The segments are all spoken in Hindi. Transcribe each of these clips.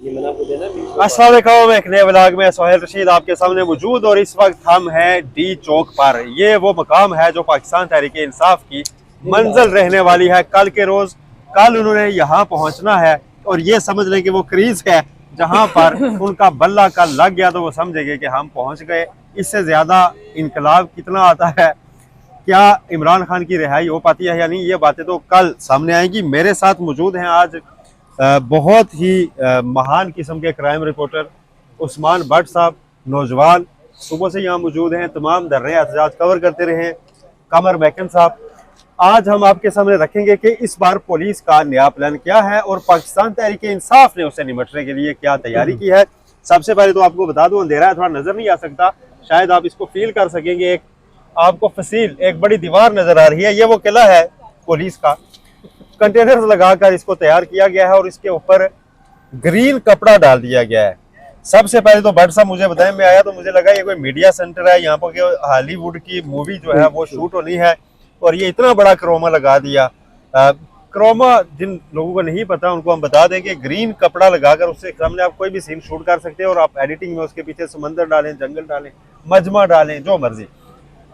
अस्सलाम वालेकुम, एक नए व्लॉग में सोहेल रशीद आपके सामने मौजूद और इस वक्त हम हैं डी चौक पर। ये वो मकाम है जो पाकिस्तान तहरीक इंसाफ की मंजिल रहने वाली है। कल के रोज कल उन्होंने यहाँ पहुँचना है और ये समझ लें कि वो क्रीज है जहाँ पर उनका बल्ला कल लग गया तो वो समझेंगे कि हम पहुँच गए। इससे ज्यादा इनकलाब कितना आता है, क्या इमरान खान की रिहाई हो पाती है या नहीं, ये बातें तो कल सामने आएंगी। मेरे साथ मौजूद हैं आज बहुत ही महान किस्म के क्राइम रिपोर्टर उस्मान भट्ट साहब, नौजवान सुबह से यहाँ मौजूद हैं, तमाम दर्रे एहतजाज कवर करते रहे कमर मैकन साहब। आज हम आपके सामने रखेंगे कि इस बार पुलिस का नया प्लान क्या है और पाकिस्तान तहरीक इंसाफ ने उससे निपटने के लिए क्या तैयारी की है। सबसे पहले तो आपको बता दूं, अंधेरा है, थोड़ा नजर नहीं आ सकता, शायद आप इसको फील कर सकेंगे। एक आपको फसील एक बड़ी दीवार नजर आ रही है, ये वो किला है पुलिस का। कंटेनर्स लगाकर इसको तैयार किया गया है और इसके ऊपर ग्रीन कपड़ा डाल दिया गया है। सबसे पहले तो भट्ट साहब मुझे बताएं, मैं आया तो मुझे लगा ये कोई मीडिया सेंटर है, यहाँ पर हॉलीवुड की मूवी जो है वो शूट होनी है और ये इतना बड़ा क्रोमा लगा दिया। क्रोमा जिन लोगों को नहीं पता उनको हम बता दें कि ग्रीन कपड़ा लगाकर उससे सामने आप कोई भी सीन शूट कर सकते हैं और आप एडिटिंग में उसके पीछे समंदर डालें, जंगल डालें, मजमा डालें, जो मर्जी।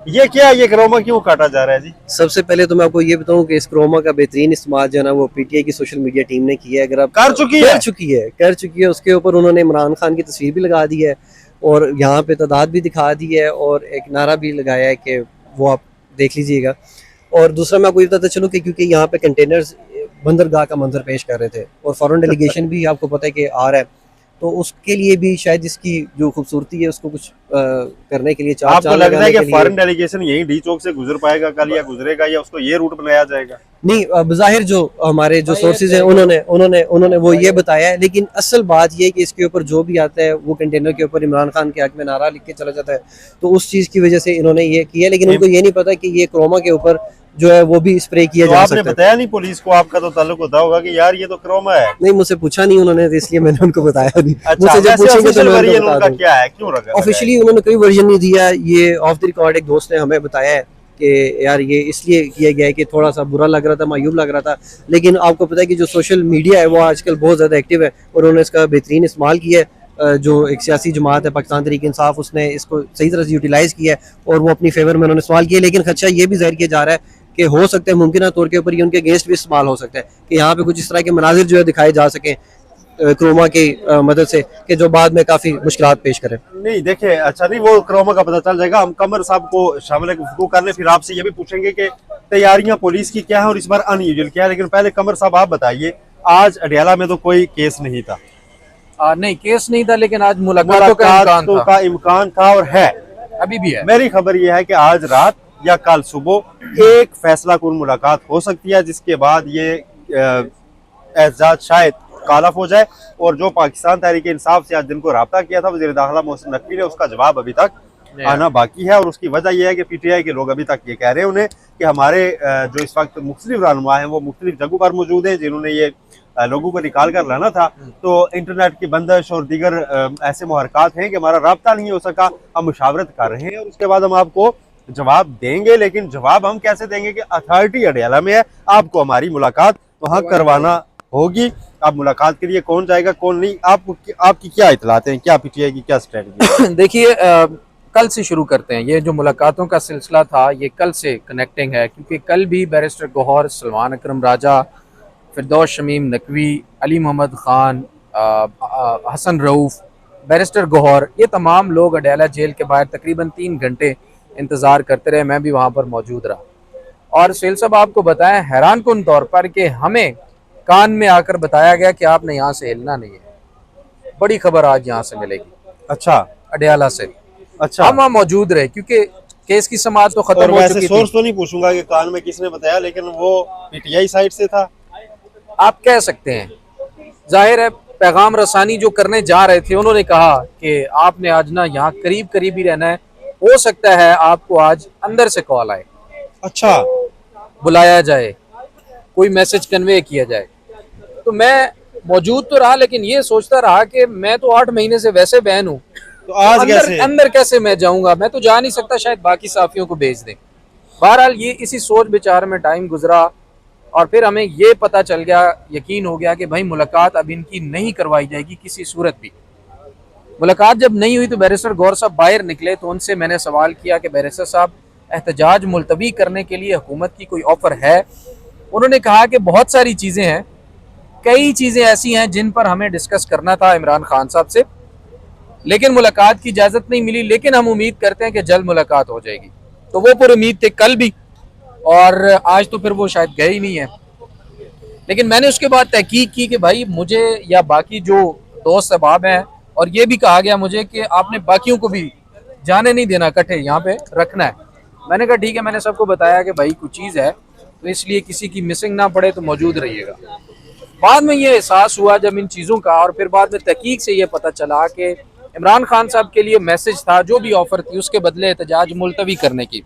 ये क्या, ये क्रोमा क्यों काटा जा रहा है जी? सबसे पहले तो मैं आपको ये बताऊं कि इस क्रोमा का बेहतरीन इस्तेमाल जो है ना वो पीटीआई की सोशल मीडिया टीम ने किया है। अगर आप कर चुकी है उसके ऊपर उन्होंने इमरान खान की तस्वीर भी लगा दी है और यहाँ पे तादाद भी दिखा दी है और एक नारा भी लगाया है कि वो आप देख लीजिएगा। और दूसरा मैं आपको ये बताता चलूँ कि क्योंकि यहाँ पे कंटेनर्स बंदरगाह का मंजर पेश कर रहे थे और फॉरेन डेलीगेशन भी आपको पता है कि आ रहा है, तो उसके लिए भी शायद इसकी जो खूबसूरती है उसको कुछ करने के लिए आपको लगता है कि फॉरेन डेलीगेशन यही डी चौक से गुजर पाएगा कल, या गुजरेगा, या उसको ये रूट बनाया जाएगा? नहीं, बज़ाहिर जो हमारे जो सोर्सेज हैं उन्होंने वो ये बताया है, लेकिन असल बात ये है कि इसके ऊपर जो भी आता है वो कंटेनर के ऊपर इमरान खान के हक में नारा लिख के चला जाता है, तो उस चीज़ की वजह से इन्होंने ये किया। लेकिन उनको ये नहीं पता कि ये क्रोमा के ऊपर जो है वो भी स्प्रे किया जा सकता है। आपने बताया नहीं पुलिस को? आपका तो ताल्लुक होता होगा कि यार ये तो क्रोमा है। नहीं, मुझसे पूछा नहीं उन्होंने, इसलिए मैंने उनको बताया नहीं। अच्छा, मुझसे जब पूछेंगे तो मैं उनको बता दूं। क्या है, क्यों रखा? ऑफिशियली उन्होंने कोई वर्जन नहीं दिया, ये ऑफ द रिकॉर्ड एक दोस्त ने हमें बताया है कि यार ये इसलिए किया गया है कि थोड़ा सा बुरा लग रहा था, मायूब लग रहा था। लेकिन आपको पता है कि जो सोशल मीडिया है वो आजकल बहुत ज़्यादा एक्टिव है और उन्होंने इसका बेहतरीन इस्तेमाल किया है। जो एक सियासी जमात है पाकिस्तान तहरीक इंसाफ, उसने इसको सही तरह से यूटिलाइज किया है और वो अपनी फेवर में उन्होंने इस्तेमाल किया। लेकिन खदशा ये भी जाहिर किया जा रहा है कि हो सकता है मुमकिन तौर के ऊपर ये उनके अगेंस्ट भी इस्तेमाल हो सकता है कि यहाँ पे कुछ इस तरह के मनाजिर जो है दिखाए जा सकें क्रोमा की मदद से, कि जो बाद में काफी मुश्किलात पेश करें। नहीं देखिए, अच्छा नहीं, वो क्रोमा का पता चल जाएगा। हम कमर साहब को शामिल गुफ्तगू कर ले, फिर आपसे ये भी पूछेंगे कि तैयारियां पुलिस की क्या है और इस बार अनयूजुअल क्या है। लेकिन पहले कमर साहब आप बताइए, आज अडियाला में तो कोई केस नहीं था? नहीं, केस नहीं था, लेकिन आज मुलाकातों का इम्कान था और है, अभी भी है। मेरी खबर यह है कि आज रात या कल सुबह एक फैसला कुन मुलाकात हो सकती है, जिसके बाद ये एहतजाज शायद काला हो जाए। और जो पाकिस्तान तहरीक इंसाफ से आज जिनको रब्ता किया था वज़ीर दाखिला मोहसिन नकवी ने, उसका जवाब अभी तक आना बाकी है। और उसकी वजह यह है कि पीटीआई के लोग अभी तक ये कह रहे हैं उन्हें कि हमारे जो इस वक्त मुख्तलिफ रहनुमा हैं वो मुख्तलिफ जगहों पर मौजूद हैं जिन्होंने ये लोगों को निकाल कर लाना था। तो इंटरनेट की बंदिश और दीगर ऐसे मुहरकात हैं कि हमारा रब्ता नहीं हो सका, हम मुशावरत कर रहे हैं और उसके बाद हम आपको जवाब देंगे। लेकिन जवाब हम कैसे देंगे कि अथॉरिटी अडियाला में है, आपको हमारी मुलाकात वहाँ करवाना होगी। अब मुलाकात के लिए कौन जाएगा कौन नहीं, आपकी क्या इतलात हैं, क्या पीटीआई की क्या स्ट्रेटजी? देखिए, कल से शुरू करते हैं। ये जो मुलाकातों का सिलसिला था ये कल से कनेक्टिंग है, क्योंकि कल भी बैरिस्टर गौहर, सलमान अकरम राजा, फिरदौस शमीम नकवी, अली मोहम्मद खान, हसन रऊफ, बैरिस्टर गौहर, ये तमाम लोग अडियाला जेल के बाहर तकरीबन 3 घंटे इंतज़ार करते रहे। मैं भी वहाँ पर मौजूद रहा और सुहेल साहब आपको बताया हैरान कुन तौर पर कि हमें कान में आकर बताया गया कि आपने यहाँ से हिलना नहीं है। बड़ी खबर आज यहाँ से मिलेगी। अच्छा, अडियाला से। अच्छा, हम वहाँ मौजूद रहे क्योंकि केस की समाअत तो खत्म हो चुकी थी। सोर्स तो नहीं पूछूंगा कि कान में किसने बताया, लेकिन वो पीटीआई साइड से था, आप कह सकते हैं। जाहिर है पैगाम रसानी जो करने जा रहे थे उन्होंने कहा कि आपने आज ना यहाँ करीब करीब ही रहना है, हो सकता है आपको आज अंदर से कॉल आए, अच्छा बुलाया जाए, कोई मैसेज कन्वे किया जाए। तो मैं मौजूद तो रहा, लेकिन ये सोचता रहा कि मैं तो 8 महीने से वैसे बैन हूँ, तो आज अंदर कैसे मैं जाऊंगा? मैं तो जा नहीं सकता, शायद बाकी साथियों को भेज दें। बहरहाल ये इसी सोच विचार में टाइम गुजरा और फिर हमें ये पता चल गया, यकीन हो गया कि भाई मुलाकात अब इनकी नहीं करवाई जाएगी किसी सूरत भी। मुलाकात जब नहीं हुई तो बैरिस्टर गौहर साहब बाहर निकले, तो उनसे मैंने सवाल किया कि बैरिस्टर साहब एहतजाज मुलतवी करने के लिए हुकूमत की कोई ऑफ़र है? उन्होंने कहा कि बहुत सारी चीज़ें हैं, कई चीज़ें ऐसी हैं जिन पर हमें डिस्कस करना था इमरान खान साहब से, लेकिन मुलाकात की इजाज़त नहीं मिली, लेकिन हम उम्मीद करते हैं कि जल्द मुलाकात हो जाएगी। तो वो पर उम्मीद थे कल भी, और आज तो फिर वो शायद गए ही नहीं है। लेकिन मैंने उसके बाद तहकीक की कि भाई मुझे या बाकी जो दोस्त अहबाब हैं, और ये भी कहा गया मुझे कि आपने बाकियों को भी जाने नहीं देना, इकट्ठे यहाँ पे रखना है। मैंने कहा ठीक है, मैंने सबको बताया कि भाई कुछ चीज़ है तो इसलिए किसी की मिसिंग ना पड़े तो मौजूद रहिएगा। बाद में ये एहसास हुआ जब इन चीज़ों का, और फिर बाद में तहकीक से ये पता चला कि इमरान खान साहब के लिए मैसेज था, जो भी ऑफ़र थी उसके बदले एहतजाज मुलतवी करने की,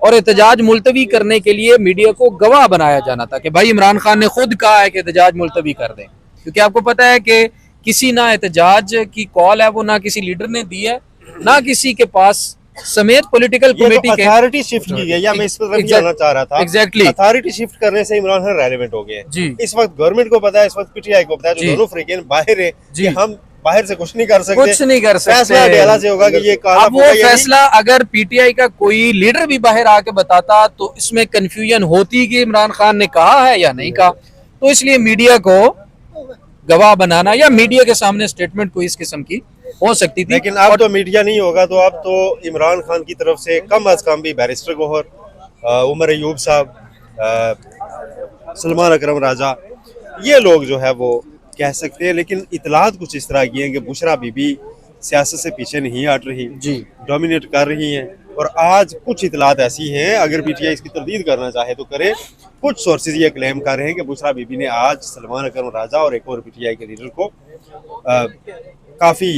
और एहतजाज मुलतवी करने के लिए मीडिया को गवाह बनाया जाना था कि भाई इमरान खान ने खुद कहा है कि एहतजाज मुलतवी कर दें। क्योंकि आपको पता है कि किसी ना एहतजाज की कॉल है वो ना किसी लीडर ने दी है, ना किसी के पास समेत पॉलिटिकल कमेटी के अथॉरिटी शिफ्ट की गई, या मैं इस पर जाना चाह रहा था। एग्जैक्टली, अथॉरिटी शिफ्ट करने से इमरान खान रेलेवेंट हो गए जी। इस वक्त गवर्नमेंट को पता है, इस वक्त पीटीआई को पता है, जो दोनों फ्रीकेन बाहर है कि हम बाहर से कुछ नहीं कर सकते, कुछ नहीं कर सकते। फैसला अडेला से होगा कि ये काला अब वो फैसला अगर पीटीआई का कोई लीडर भी बाहर आके बताता तो इसमें कंफ्यूजन होती कि इमरान खान ने कहा है या नहीं कहा। तो इसलिए मीडिया को गवाह बनाना या मीडिया के सामने स्टेटमेंट कोई इस किस्म की हो सकती थी। लेकिन अब तो मीडिया नहीं होगा, तो अब तो इमरान खान की तरफ से कम अज कम भी बैरिस्टर गौहर, उमर अयूब साहब, सलमान अकरम राजा, ये लोग जो है वो कह सकते हैं। लेकिन इतलात कुछ इस तरह की हैं कि बुशरा बीबी सियासत से पीछे नहीं हट रही जी, डोमिनेट कर रही हैं। और आज कुछ इतलात ऐसी हैं, अगर पीटीआई इसकी तरदीद करना चाहे तो करे, कुछ सोर्सेज ये क्लेम कर रहे हैं कि बुशरा बीबी ने आज सलमान अकरम राजा और एक और पीटीआई के लीडर को काफी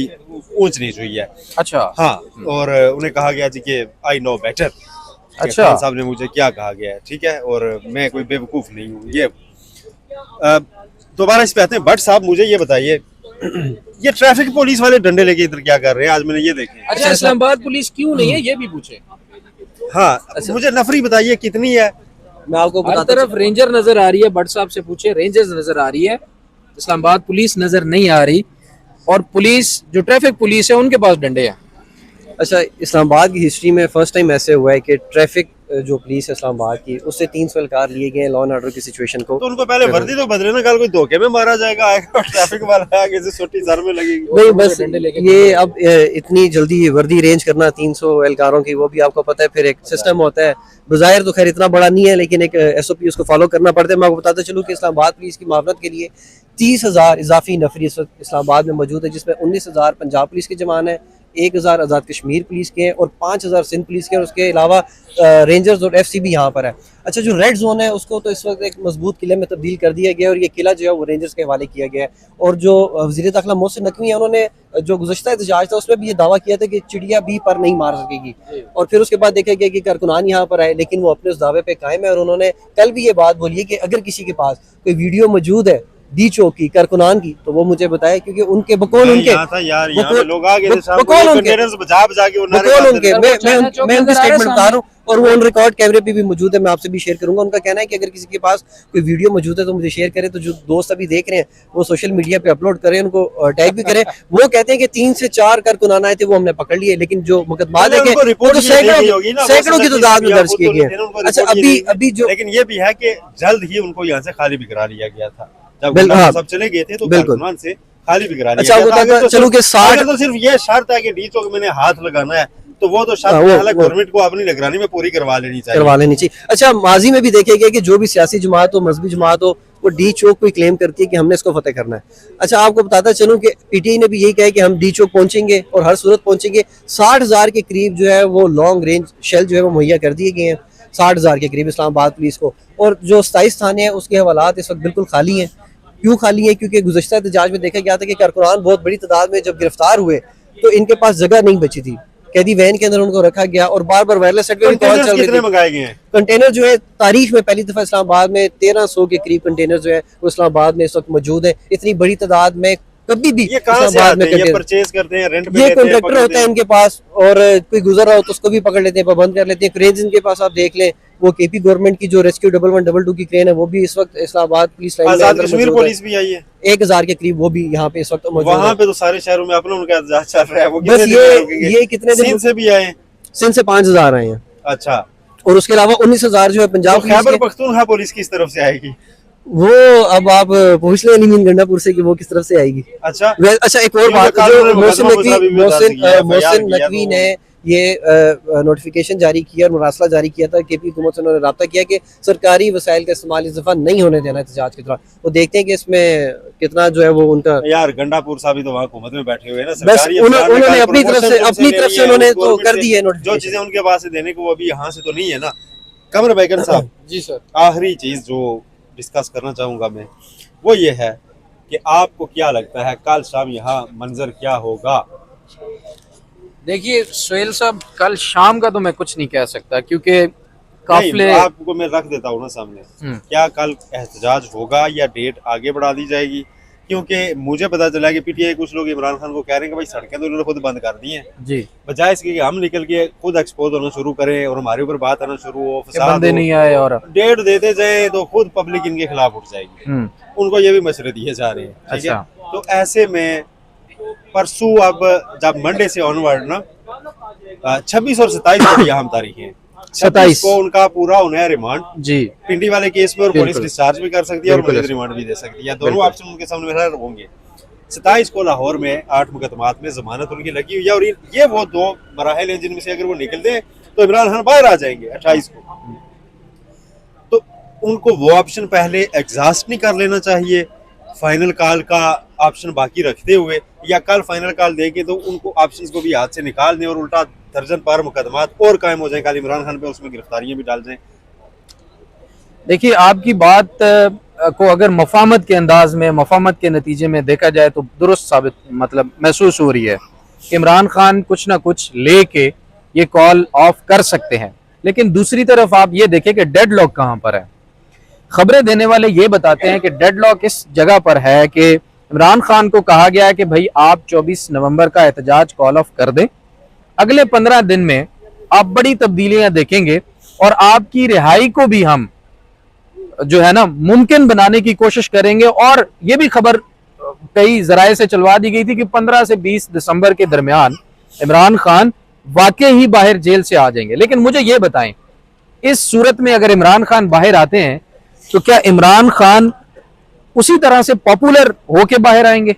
ऊंच नीच हुई है। अच्छा, हाँ, और उन्हें कहा गया जी कि आई नो बेटर। अच्छा, खान साहब ने मुझे क्या कहा गया है, ठीक है, और मैं कोई बेवकूफ नहीं हूँ। ये दोबारा इस पे आते हैं। भट्ट साहब, मुझे ये बताइए, ये ट्रैफिक पुलिस वाले डंडे लेके इधर क्या कर रहे हैं? आज मैंने ये देखे। अच्छा, इस्लामाबाद पुलिस क्यों नहीं है ये भी पूछे। हाँ, अच्छा, मुझे नफरी बताइए कितनी है? मैं आपको हर तरफ रेंजर नजर आ रही है, भट्ट साहब से पूछे, रेंजर्स नजर आ रही है, इस्लामाबाद पुलिस नजर नहीं आ रही। और पुलिस जो ट्रैफिक पुलिस है उनके पास डंडे हैं। अच्छा, इस्लामाबाद की हिस्ट्री में फर्स्ट टाइम ऐसे हुआ है कि ट्रैफिक जो पुलिस है इस्लामाबाद की, उससे 300 एहलकार लिए गए लॉ एंड ऑर्डर की सिचुएशन को। तो उनको पहले वर्दी तो बदले ना, कल कोई धोखे में मारा जाएगा, आएगा ट्रैफिक वाला आगे से सोटी सर में लगेगी। नहीं, बस ये अब इतनी जल्दी वर्दी अरेंज करना 300 एहलकारों की, वो भी आपको पता है फिर एक सिस्टम होता है। बज़ाहिर तो खैर इतना बड़ा नहीं है, लेकिन एक SOP उसको फॉलो करना पड़ता है। मैं आपको बताता चलूँ कि इस्लामाबाद पुलिस की मावनत के लिए 30,000 इजाफी नफरी इस वक्त इस्लामाबाद में मौजूद है, जिसमें 19,000 पंजाब पुलिस के जवान है, 1,000 आज़ाद कश्मीर पुलिस के हैं और 5,000 सिंध पुलिस के हैं। और उसके अलावा रेंजर्स और FC भी यहाँ पर है। अच्छा, जो रेड जोन है उसको तो इस वक्त एक मजबूत किले में तब्दील कर दिया गया है, और ये किला जो है वो रेंजर्स के हवाले किया गया है। और जो वज़ीर दाखिला मोहसिन नकवी है, उन्होंने जो गुज़श्ता एहतजाज था उसमें भी ये दावा किया था कि चिड़िया भी पर नहीं मार सकेगी। और फिर उसके बाद देखा गया कि कारकुनान यहाँ पर आए, लेकिन वो अपने उस दावे पे कायम है। और उन्होंने कल भी ये बात बोली है कि अगर किसी के पास कोई वीडियो मौजूद है डी चौक की, कारकुनान की, तो वो मुझे बताए, क्योंकि उनके बकौल उनके लोग आगे मैं उनकी स्टेटमेंट बता रहा हूँ, और वो ऑन रिकॉर्ड कैमरे पे भी मौजूद है। मैं आपसे भी शेयर करूंगा। उनका कहना है कि अगर किसी के पास कोई वीडियो मौजूद है तो मुझे शेयर करें। तो जो दोस्त अभी देख रहे हैं वो सोशल मीडिया पे अपलोड करें, उनको टैग भी करें। वो कहते हैं कि 3 से 4 कारकुनान आए थे, वो हमने पकड़ लिए, लेकिन जो मुकदमा है सैकड़ों की तादाद में दर्ज किए गए। अच्छा, अभी जो, लेकिन ये भी है कि जल्द ही उनको यहाँ से खाली भी करा लिया गया था। जब सब चले गए थे तो कारकुनान से खाली भी करा लिया गया था। चलो कि 60 तो सिर्फ ये शर्त है कि डी चौक मैंने हाथ लगाना है, तो वो तो शर्त गवर्नमेंट को अपनी निगरानी में पूरी करवा लेनी चाहिए। अच्छा, माजी में भी देखा गया कि जो भी सियासी जमात हो, मजहबी जमात हो, वो डी चौक को क्लेम करती है कि हमने इसको फतेह करना है। अच्छा, आपको बताता चलूं कि PTI ने भी यही कहा कि हम डी चौक पहुंचेंगे और हर सूरत पहुंचेंगे। 60,000 के करीब जो है वो लॉन्ग रेंज शेल जो है वो मुहैया कर दिए गए हैं, 60,000 के करीब इस्लामाबाद पुलिस को। और जो 27 थाने हैं उसके हवालात इस वक्त बिल्कुल खाली हैं। क्यों खाली है? क्योंकि गुज़श्ता एहतजाज में देखा गया था कि कारकुनान बहुत बड़ी तादाद में जब गिरफ्तार हुए तो इनके पास जगह नहीं बची थी, कैदी वैन के अंदर उनको रखा गया। और बार बार वायरलेस सेट में कॉल चल रही थी। कंटेनर जो है तारीख में पहली दफा इस्लामाबाद में 1300 के करीब कंटेनर जो है वो इस्लामाबाद में इस वक्त मौजूद है। इतनी बड़ी तादाद में कभी भी इस्लामाबाद में ये परचेज करते हैं, रेंट पे ये कॉन्ट्रैक्टर होता है इनके पास, और कोई गुजर रहा हो तो उसको भी पकड़ लेते हैं, पाबंद कर लेते हैं। क्रेज इनके पास आप देख लें वो केपी गवर्नमेंट की जो रेस्क्यू 1112 की क्रेन है वो भी इस वक्त इस्लामाबाद पुलिस लाइन में आजाद अंदर कश्मीर मौजूद है। पुलिस भी आई है 1000 के करीब वो भी यहाँ पे इस वक्त मौजूद वहाँ है। पे, तो सारे शहरों में अपना उनका एहतजाज चल रहा है। वो बस कितने दिन में रुकेंगे? ये कितने दिन सिंध से भी आए हैं। सिंध से 5000 आए हैं अच्छा, और उसके अलावा 19,000 जो है तो पंजाब पुलिस खैबर के। पख्तूनख्वा पुलिस किस तरफ से आएगी? वो अब आप पूछ लें नीम गंडापुर से कि वो किस तरफ से आएगी। अच्छा, अच्छा एक और क्योंकि बात, कानून जो में मोहसिन मुकदमा गुजरा भी दर्ज किया है, मोहसिन FIR किया, नकवी तो- ने ये नोटिफिकेशन जारी किया और मुरासला जारी किया था केपी हुकूमत से, उन्होंने राब्ता किया कि सरकारी वसाइल का इस्तेमाल इस दफा नहीं होने देना एहतजाज के दौरान। वो देखते हैं कि इसमें कितना जो है वो उनका, यार गंडापुर साहब भी तो वहाँ हुकूमत में बैठे हुए हैं ना। बस सरकारी उन्होंने अफसरान ने कहा अपनी तरफ promotion से तुमसे अपनी तरफ लेनी से है, उन्होंने उस तो government कर से दी है जो नोटिफिकेशन। चीजें उनके पास से देने को वो अभी यहाँ से तो नहीं है ना। कमर बैगन साहब, जी सर। आखिरी चीज जो डिस्कस करना चाहूंगा मैं, वो ये है कि आपको क्या लगता है कल शाम यहाँ मंजर क्या होगा? देखिए सुहेल साहब, कल शाम का तो मैं कुछ नहीं कह सकता क्योंकि नहीं, काफिले आपको मैं रख देता हूँ ना सामने। हम्म। क्या कल एहतजाज होगा या डेट आगे बढ़ा दी जाएगी? क्योंकि मुझे पता चला कि पीटीआई कुछ लोग इमरान खान को कह रहे हैं कि भाई सड़कें तो उन्होंने खुद बंद कर दी हैं, जी बजाय इसके कि हम निकल के खुद एक्सपोज होना शुरू करें और हमारे ऊपर बात आना शुरू हो, कि फसाद बंदे हो, नहीं आए और डेट देते जाए तो खुद पब्लिक इनके खिलाफ उठ जाएगी। उनको ये भी मशवरे दिए जा रहे हैं, ठीक है? अच्छा। तो ऐसे में परसों, अब जब मंडे से ऑनवर्ड ना 26 और 27 को भी अहम तारीख है। 27 को उनका पूरा होना है रिमांड जी पिंडी वाले केस में, और बिल्कुल। पुलिस डिस्चार्ज भी कर सकती है और बिल्कुल। मजीद रिमांड भी दे सकती है। दोनों बिल्कुल। ऑप्शन उनके सामने मेरा होंगे। 27 को लाहौर में 8 मुकदमात में जमानत उनकी लगी हुई है, और ये वो 2 मराहल हैं जिनमें से अगर वो निकल दें तो इमरान खान बाहर आ जाएंगे 28 को। तो उनको वो ऑप्शन पहले एग्जॉस्ट नहीं कर लेना चाहिए फाइनल कॉल का ऑप्शन बाकी रखते हुए, या कल फाइनल कॉल देंगे तो उनको ऑप्शंस को भी हाथ से निकाल दें और उल्टा दर्जन पर मुकदमात और कायम हो जाए, कल इमरान खान पे उसमें गिरफ्तारियां भी डाल दें? देखिए आपकी बात को अगर मफामत के अंदाज में, मफामत के नतीजे में देखा जाए तो दुरुस्त साबित मतलब महसूस हो रही है कि इमरान खान कुछ ना कुछ लेके ये कॉल ऑफ कर सकते हैं। लेकिन दूसरी तरफ आप ये देखें कि डेडलॉक कहाँ पर है। खबरें देने वाले ये बताते हैं कि डेडलॉक इस जगह पर है कि इमरान खान को कहा गया है कि भाई आप 24 नवंबर का एहतजाज कॉल ऑफ कर दें, अगले 15 दिन में आप बड़ी तब्दीलियां देखेंगे और आपकी रिहाई को भी हम जो है ना मुमकिन बनाने की कोशिश करेंगे। और ये भी खबर कई जराए से चलवा दी गई थी कि 15 से 20 दिसंबर के दरमियान इमरान खान वाकई ही बाहर जेल से आ जाएंगे। लेकिन मुझे ये बताएं, इस सूरत में अगर इमरान खान बाहर आते हैं तो क्या इमरान खान उसी तरह से पॉपुलर होके बाहर आएंगे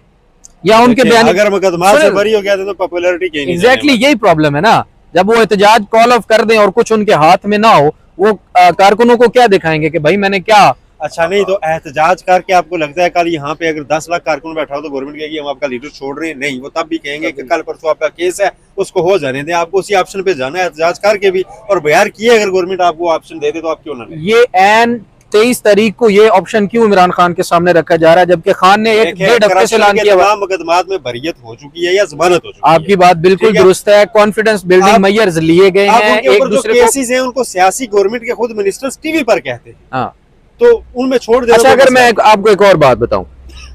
या उनके बयान? अगर मुकदमा से बरी हो गया तो पॉपुलैरिटी कहीं नहीं एग्जैक्टली यही प्रॉब्लम है ना। जब वो एहतजाज कॉल ऑफ कर दें और कुछ उनके हाथ में ना हो, वो कारकुनों को क्या दिखाएंगे कि भाई मैंने क्या। अच्छा, नहीं तो एहतजाज करके आपको लगता है कल यहाँ पे अगर 10 लाख कारकुन बैठा हो तो गवर्नमेंट कहेगी हम आपका लीडर छोड़ रहे हैं? नहीं, वो तब भी कहेंगे कि कल परसों आपका केस है, उसको हो जाने दें। आपको उसी ऑप्शन पे जाना है एहतजाज करके भी, और बयार किए अगर गवर्नमेंट आपको ऑप्शन दे दे तो आप क्यों ना लें? ये एन 23 तारीख को ये ऑप्शन क्यों इमरान खान के सामने रखा जा रहा है, जबकि खान ने एक डेढ़ हफ्ते से ऐलान किया हुआ। मुकदमात में बरियत हो चुकी है या जमानत हो चुकी है? आपकी बात बिल्कुल दुरुस्त है। कॉन्फिडेंस बिल्डिंग मेजर्स लिए गए हैं एक दूसरे को। केसेस हैं उनको सियासी गवर्नमेंट के खुद मिनिस्टर्स टीवी पर कहते हैं, हाँ, तो उनमें छोड़ दे। अच्छा, अगर मैं आपको एक और बात बताऊं,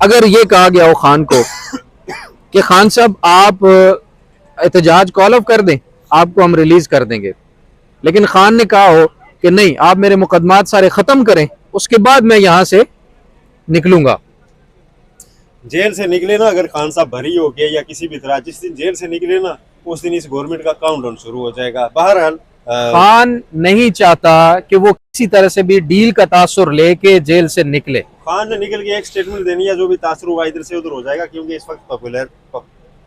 अगर ये कहा गया हो खान को कि खान साहब आप एहतजाज कॉल ऑफ कर दें, आपको हम रिलीज कर देंगे, लेकिन खान ने कहा हो कि नहीं आप मेरे मुकदमात सारे खत्म करें, उसके बाद मैं यहां से निकलूंगा। जेल से निकले ना अगर खान साहब भरी हो गए या किसी भी तरह, जिस दिन जेल से निकले ना उस दिन इस गवर्नमेंट का काउंटडाउन शुरू हो जाएगा। बहरहाल खान नहीं चाहता कि वो किसी तरह से भी डील का तासुर लेके जेल से निकले। खान ने निकल के एक स्टेटमेंट देनी है, जो भी तासुर हुआ इधर से उधर हो जाएगा, क्योंकि इस वक्त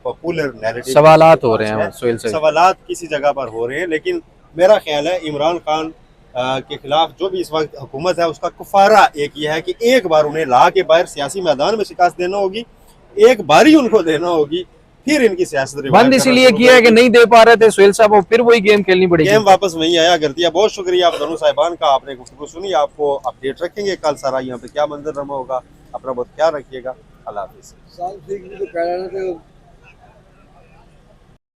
पॉपुलर नैरेटिव सवालात हो रहे हैं सोहेल से, सवालात किसी जगह पर हो रहे हैं। लेकिन मेरा ख्याल है इमरान खान के खिलाफ जो भी इस वक्त हुकूमत है उसका कुफारा एक ये है कि एक बार उन्हें ला के बाहर सियासी मैदान में शिकस्त देना होगी, एक बार ही उनको देना होगी, फिर इनकी सियासत बंद इसलिए किया है कि नहीं दे पा रहे थे सोहेल साहब, और फिर वही गेम खेलनी पड़ेगी। गेम वापस वहीं आया करती है। बहुत शुक्रिया आप दोनों साहिबान का, आपने गुफ्तगू सुनी। आपको अपडेट रखेंगे कल सारा यहाँ पे क्या मंजर रमा होगा। अपना बहुत ख्याल रखिएगा। अल्लाह हाफिज़।